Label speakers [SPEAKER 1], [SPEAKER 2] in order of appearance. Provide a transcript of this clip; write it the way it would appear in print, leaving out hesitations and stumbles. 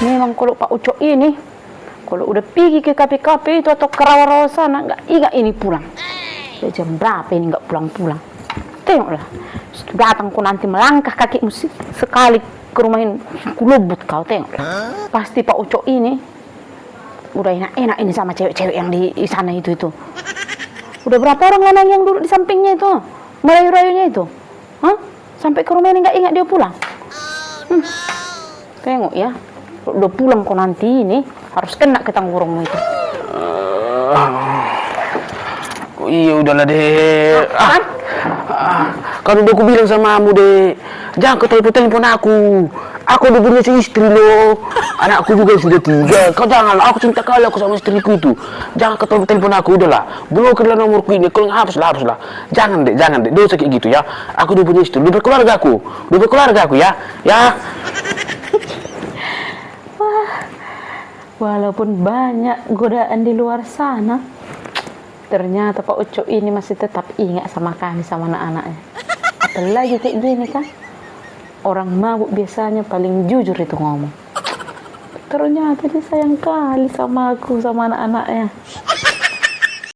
[SPEAKER 1] Memang kalau Pak Ucok ini, kalau udah pergi ke kafe-kafe itu atau ke rawa-rawa sana, nggak ingat ini pulang. Udah jam berapa ini nggak pulang-pulang? Tengoklah, datang kau nanti melangkah kakimu sekali ke rumah ini, kulubut kau tengoklah. Pasti Pak Ucok ini udah enak-enak ini sama cewek-cewek yang di sana itu. Udah berapa orang lanang yang duduk di sampingnya itu, merayu-rayunya itu? Hah? Sampai ke rumah ini nggak ingat dia pulang? Tengok ya, udah pulang kok nanti ini harus kena ke tangkurungmu itu.
[SPEAKER 2] Iya udahlah deh. Kan udah aku bilang sama kamu deh, jangan ke telepon aku. Aku udah punya istri loh. Anakku juga sudah 3. Kau jangan, aku cinta kali aku sama istriku itu. Jangan ke telepon aku, udahlah. Blokirlah nomorku ini, kalau hapuslah. Jangan deh, dosa kayak gitu ya. Aku udah punya istri, udah berkeluarga aku ya. Ya.
[SPEAKER 1] Walaupun banyak godaan di luar sana, ternyata Pak Ucok ini masih tetap ingat sama kami, sama anak-anaknya. Apalagi kayak gini kan, orang mabuk biasanya paling jujur itu ngomong. Ternyata dia sayang kali sama aku, sama anak-anaknya.